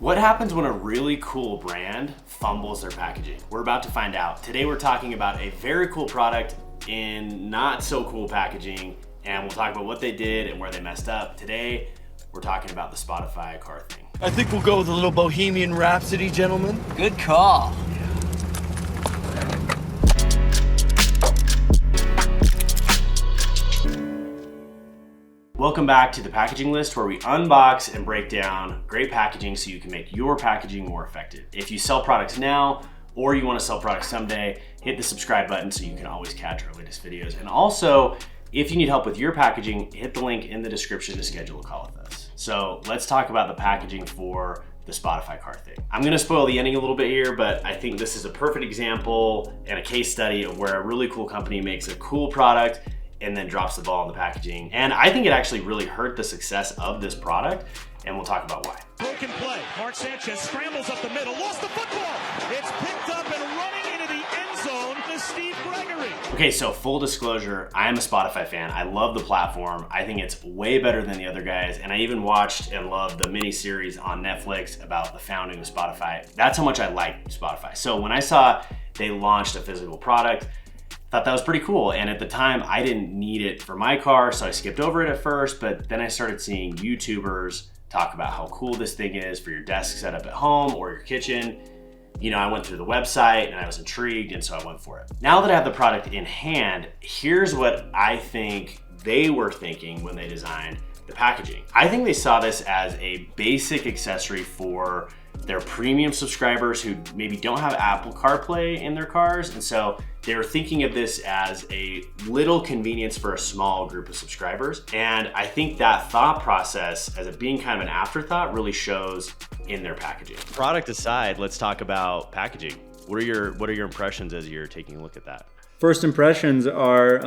What happens when a really cool brand fumbles their packaging? We're about to find out. Today we're talking about a very cool product in not so cool packaging, and we'll talk about what they did and where they messed up. Today, we're talking about the Spotify car thing. I think we'll go with a little Bohemian Rhapsody, gentlemen. Good call. Welcome back to the packaging list, where we unbox and break down great packaging so you can make your packaging more effective. If you sell products now or you want to sell products someday, hit the subscribe button so you can always catch our latest videos. And also, if you need help with your packaging, hit the link in the description to schedule a call with us. So let's talk about the packaging for the Spotify car thing. I'm gonna spoil the ending a little bit here, but I think this is a perfect example and a case study of where a really cool company makes a cool product and then drops the ball in the packaging. And I think it actually really hurt the success of this product, and we'll talk about why. Broken play. Mark Sanchez scrambles up the middle, lost the football. It's picked up and running into the end zone to Steve Gregory. Okay, so full disclosure, I am a Spotify fan. I love the platform. I think it's way better than the other guys. And I even watched and loved the mini series on Netflix about the founding of Spotify. That's how much I like Spotify. So when I saw they launched a physical product, thought that was pretty cool. And at the time, I didn't need it for my car, so I skipped over it at first, but then I started seeing YouTubers talk about how cool this thing is for your desk setup at home or your kitchen. You know, I went through the website and I was intrigued, and so I went for it. Now that I have the product in hand, here's what I think they were thinking when they designed the packaging. I think they saw this as a basic accessory for their premium subscribers who maybe don't have Apple CarPlay in their cars, and so they were thinking of this as a little convenience for a small group of subscribers. And I think that thought process, as it being kind of an afterthought, really shows in their packaging. Product aside, let's talk about packaging. What are your impressions as you're taking a look at that? First impressions are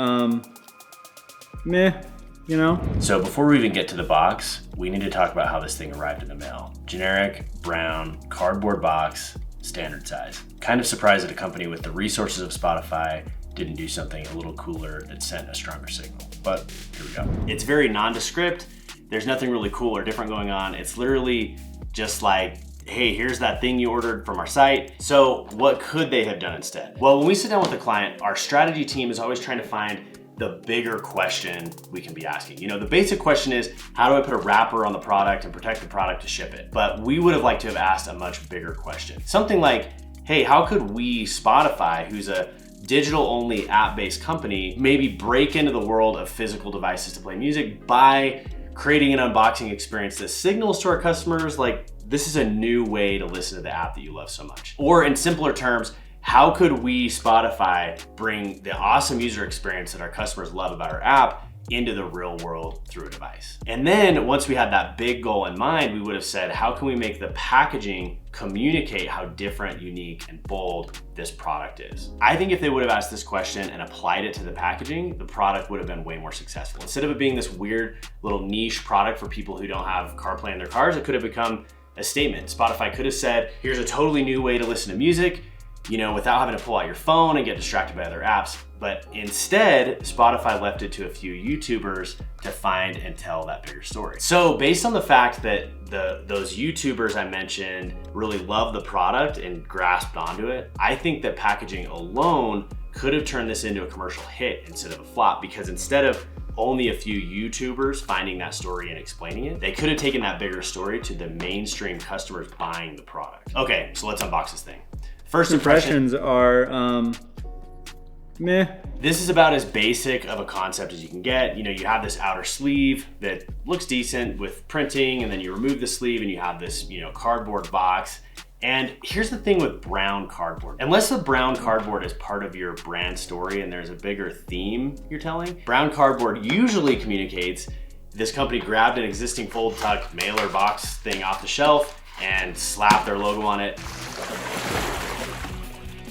meh, you know? So before we even get to the box, we need to talk about how this thing arrived in the mail. Generic, brown, cardboard box, standard size. Kind of surprised that a company with the resources of Spotify didn't do something a little cooler that sent a stronger signal. But here we go. It's very nondescript. There's nothing really cool or different going on. It's literally just like, hey, here's that thing you ordered from our site. So what could they have done instead? Well, when we sit down with a client, our strategy team is always trying to find the bigger question we can be asking. You know, the basic question is, how do I put a wrapper on the product and protect the product to ship it? But we would have liked to have asked a much bigger question. Something like, hey, how could we, Spotify, who's a digital-only app-based company, maybe break into the world of physical devices to play music by creating an unboxing experience that signals to our customers, like, this is a new way to listen to the app that you love so much? Or in simpler terms, how could we, Spotify, bring the awesome user experience that our customers love about our app into the real world through a device? And then once we had that big goal in mind, we would have said, how can we make the packaging communicate how different, unique, and bold this product is? I think if they would have asked this question and applied it to the packaging, the product would have been way more successful. Instead of it being this weird little niche product for people who don't have CarPlay in their cars, it could have become a statement. Spotify could have said, here's a totally new way to listen to music, you know, without having to pull out your phone and get distracted by other apps. But instead, Spotify left it to a few YouTubers to find and tell that bigger story. So based on the fact that those YouTubers I mentioned really loved the product and grasped onto it, I think that packaging alone could have turned this into a commercial hit instead of a flop, because instead of only a few YouTubers finding that story and explaining it, they could have taken that bigger story to the mainstream customers buying the product. Okay, so let's unbox this thing. First impressions are meh. This is about as basic of a concept as you can get. You know, you have this outer sleeve that looks decent with printing, and then you remove the sleeve and you have this, you know, cardboard box. And here's the thing with brown cardboard. Unless the brown cardboard is part of your brand story and there's a bigger theme you're telling, brown cardboard usually communicates this company grabbed an existing fold tuck mailer box thing off the shelf and slapped their logo on it.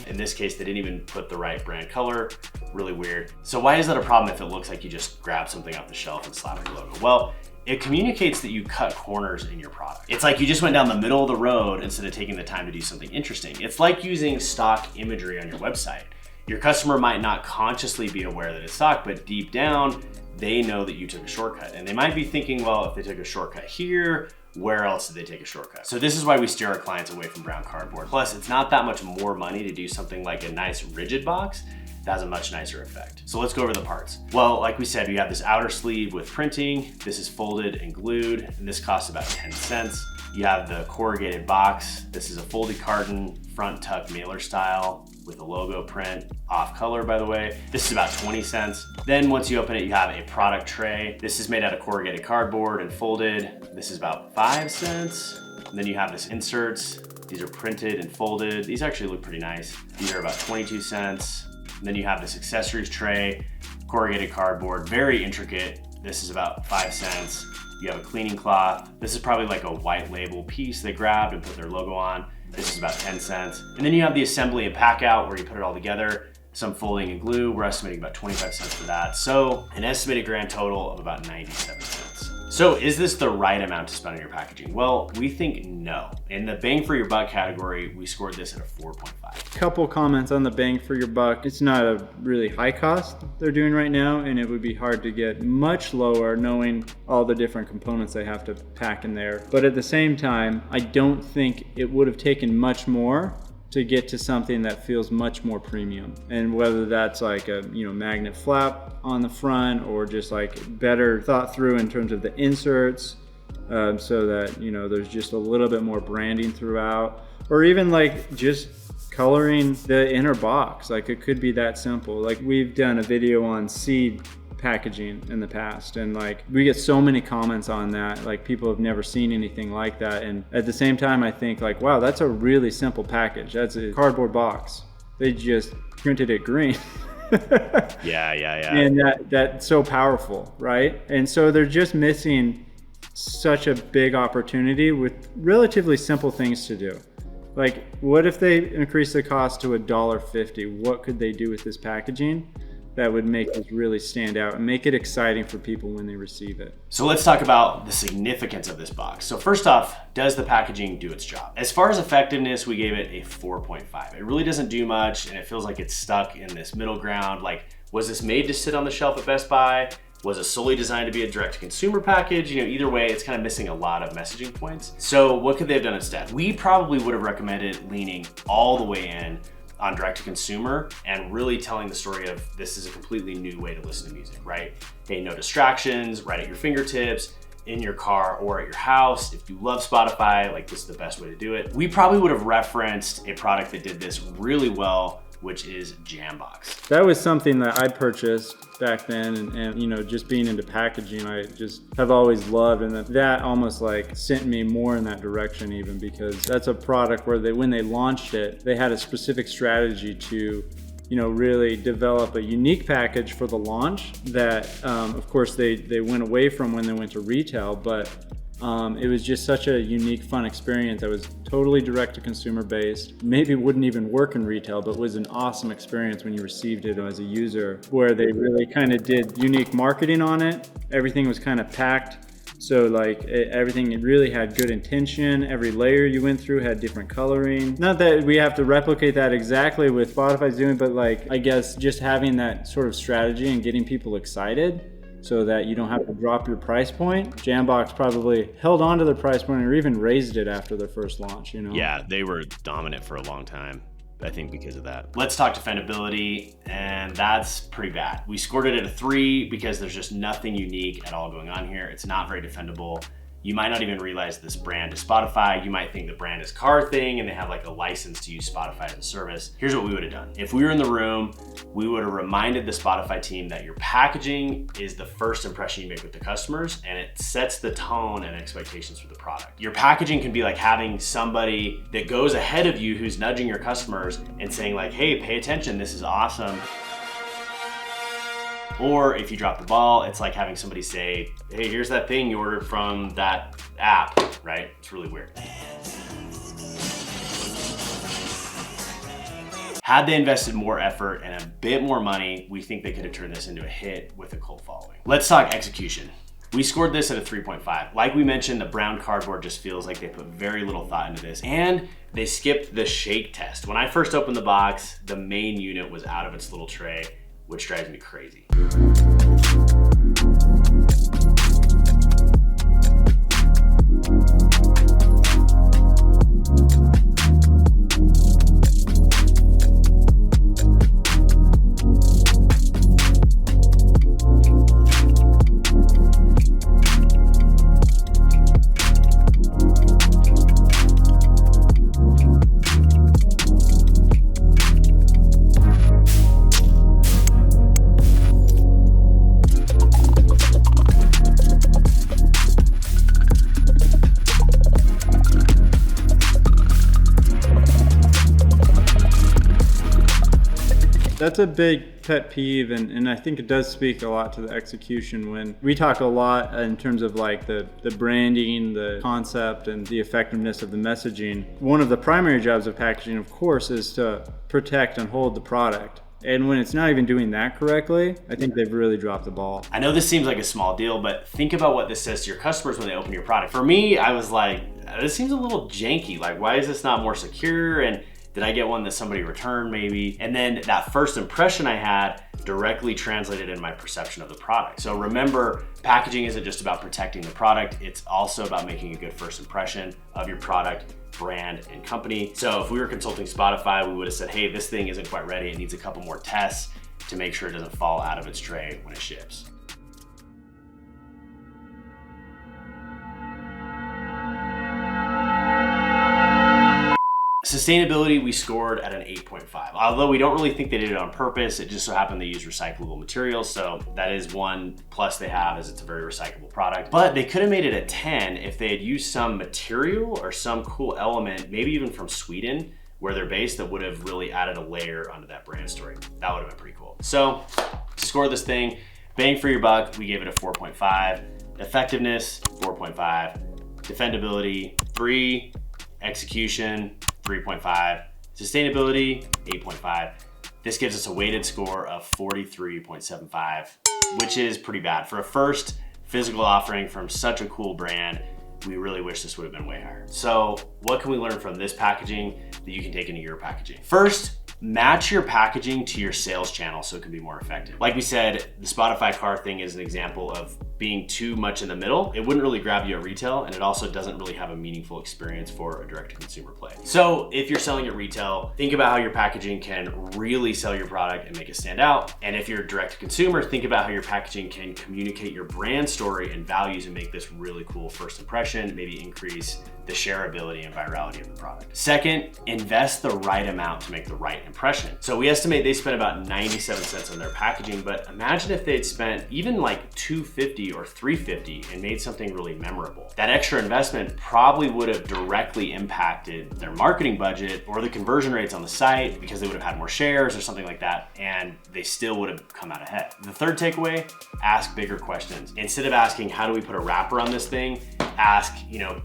In this case, they didn't even put the right brand color. Really weird. So why is that a problem if it looks like you just grab something off the shelf and slap your logo? Well, it communicates that you cut corners in your product. It's like you just went down the middle of the road instead of taking the time to do something interesting. It's like using stock imagery on your website. Your customer might not consciously be aware that it's stock, but deep down, they know that you took a shortcut. And they might be thinking, well, if they took a shortcut here, where else did they take a shortcut? So this is why we steer our clients away from brown cardboard. Plus, it's not that much more money to do something like a nice rigid box that has a much nicer effect. So let's go over the parts. Well, like we said, we have this outer sleeve with printing. This is folded and glued, and this costs about 10 cents. You have the corrugated box. This is a folded carton, front tuck mailer style with a logo print, off color by the way. This is about 20 cents. Then once you open it, you have a product tray. This is made out of corrugated cardboard and folded. This is about 5 cents. And then you have this inserts. These are printed and folded. These actually look pretty nice. These are about 22 cents. And then you have this accessories tray, corrugated cardboard, very intricate. This is about 5 cents. You have a cleaning cloth. This is probably like a white label piece they grabbed and put their logo on. This is about 10 cents. And then you have the assembly and pack out where you put it all together, some folding and glue. We're estimating about 25 cents for that. So an estimated grand total of about 97 cents. So is this the right amount to spend on your packaging? Well, we think no. In the bang for your buck category, we scored this at a 4.5. Couple comments on the bang for your buck. It's not a really high cost they're doing right now, and it would be hard to get much lower knowing all the different components they have to pack in there. But at the same time, I don't think it would have taken much more to get to something that feels much more premium. And whether that's like a magnet flap on the front or just like better thought through in terms of the inserts, so that there's just a little bit more branding throughout, or even like just coloring the inner box. Like it could be that simple. Like we've done a video on seed packaging in the past, and like we get so many comments on that. Like people have never seen anything like that, and at the same time I think like, wow, that's a really simple package. That's a cardboard box, they just printed it green. Yeah. And that's so powerful, right? And so they're just missing such a big opportunity with relatively simple things to do. Like what if they increase the cost to $1.50? What could they do with this packaging that would make this really stand out and make it exciting for people when they receive it? So let's talk about the significance of this box. So first off, does the packaging do its job? As far as effectiveness, we gave it a 4.5. It really doesn't do much, and it feels like it's stuck in this middle ground. Like, was this made to sit on the shelf at Best Buy? Was it solely designed to be a direct-to-consumer package? Either way, it's kind of missing a lot of messaging points. So what could they have done instead? We probably would have recommended leaning all the way in on direct-to-consumer and really telling the story of this is a completely new way to listen to music, right? Hey, no distractions, right at your fingertips, in your car or at your house. If you love Spotify, like this is the best way to do it. We probably would have referenced a product that did this really well, which is Jambox. That was something that I purchased back then, and just being into packaging, I just have always loved, and that almost like sent me more in that direction even, because that's a product where when they launched it, they had a specific strategy to really develop a unique package for the launch that of course they went away from when they went to retail, but it was just such a unique, fun experience that was totally direct to consumer based. Maybe wouldn't even work in retail, but was an awesome experience when you received it as a user, where they really kind of did unique marketing on it. Everything was kind of packed. So like everything, it really had good intention. Every layer you went through had different coloring. Not that we have to replicate that exactly with Spotify's doing, but like, I guess just having that sort of strategy and getting people excited so that you don't have to drop your price point. Jambox probably held on to their price point or even raised it after their first launch, Yeah, they were dominant for a long time, I think, because of that. Let's talk defendability, and that's pretty bad. We scored it at a 3 because there's just nothing unique at all going on here. It's not very defendable. You might not even realize this brand is Spotify. You might think the brand is Car Thing and they have like a license to use Spotify as a service. Here's what we would have done. If we were in the room, we would have reminded the Spotify team that your packaging is the first impression you make with the customers, and it sets the tone and expectations for the product. Your packaging can be like having somebody that goes ahead of you who's nudging your customers and saying like, hey, pay attention, this is awesome. Or if you drop the ball, it's like having somebody say, hey, here's that thing you ordered from that app, right? It's really weird. Had they invested more effort and a bit more money, we think they could have turned this into a hit with a cult following. Let's talk execution. We scored this at a 3.5. Like we mentioned, the brown cardboard just feels like they put very little thought into this, and they skipped the shake test. When I first opened the box, the main unit was out of its little tray, which drives me crazy. That's a big pet peeve, and I think it does speak a lot to the execution. When we talk a lot in terms of like the branding, the concept, and the effectiveness of the messaging, one of the primary jobs of packaging, of course, is to protect and hold the product. And when it's not even doing that correctly, I think they've really dropped the ball. I know this seems like a small deal, but think about what this says to your customers when they open your product. For me, I was like, this seems a little janky. Like, why is this not more secure? And did I get one that somebody returned maybe? And then that first impression I had directly translated in my perception of the product. So remember, packaging isn't just about protecting the product, it's also about making a good first impression of your product, brand, and company. So if we were consulting Spotify, we would have said, hey, this thing isn't quite ready. It needs a couple more tests to make sure it doesn't fall out of its tray when it ships. Sustainability, we scored at an 8.5. Although we don't really think they did it on purpose, it just so happened they used recyclable materials. So that is one plus they have, is it's a very recyclable product. But they could have made it a 10 if they had used some material or some cool element, maybe even from Sweden, where they're based, that would have really added a layer onto that brand story. That would have been pretty cool. So to score this thing, bang for your buck, we gave it a 4.5. Effectiveness, 4.5. Defendability, 3. Execution, 3.5. Sustainability, 8.5. This gives us a weighted score of 43.75, which is pretty bad. For a first physical offering from such a cool brand, we really wish this would have been way higher. So what can we learn from this packaging that you can take into your packaging? First, match your packaging to your sales channel so it can be more effective. Like we said, the Spotify car thing is an example of being too much in the middle. It wouldn't really grab you at retail, and it also doesn't really have a meaningful experience for a direct-to-consumer play. So if you're selling at retail, think about how your packaging can really sell your product and make it stand out. And if you're direct-to-consumer, think about how your packaging can communicate your brand story and values and make this really cool first impression, maybe increase the shareability and virality of the product. Second, invest the right amount to make the right impression. So we estimate they spent about 97 cents on their packaging, but imagine if they'd spent even like $2.50 or $3.50 and made something really memorable. That extra investment probably would have directly impacted their marketing budget or the conversion rates on the site, because they would have had more shares or something like that, and they still would have come out ahead. The third takeaway, ask bigger questions. Instead of asking, how do we put a wrapper on this thing? Ask,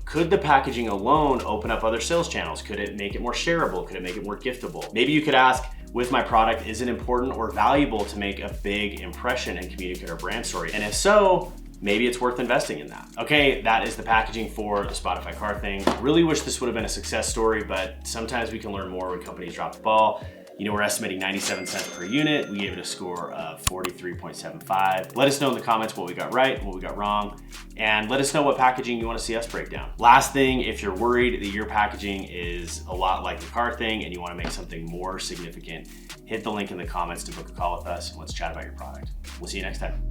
could the packaging alone open up other sales channels? Could it make it more shareable? Could it make it more giftable? Maybe you could ask, with my product, is it important or valuable to make a big impression and communicate our brand story? And if so, maybe it's worth investing in that. Okay, that is the packaging for the Spotify car thing. Really wish this would have been a success story, but sometimes we can learn more when companies drop the ball. We're estimating 97 cents per unit. We gave it a score of 43.75. Let us know in the comments what we got right, what we got wrong, and let us know what packaging you want to see us break down. Last thing, if you're worried that your packaging is a lot like the car thing and you want to make something more significant, hit the link in the comments to book a call with us and let's chat about your product. We'll see you next time.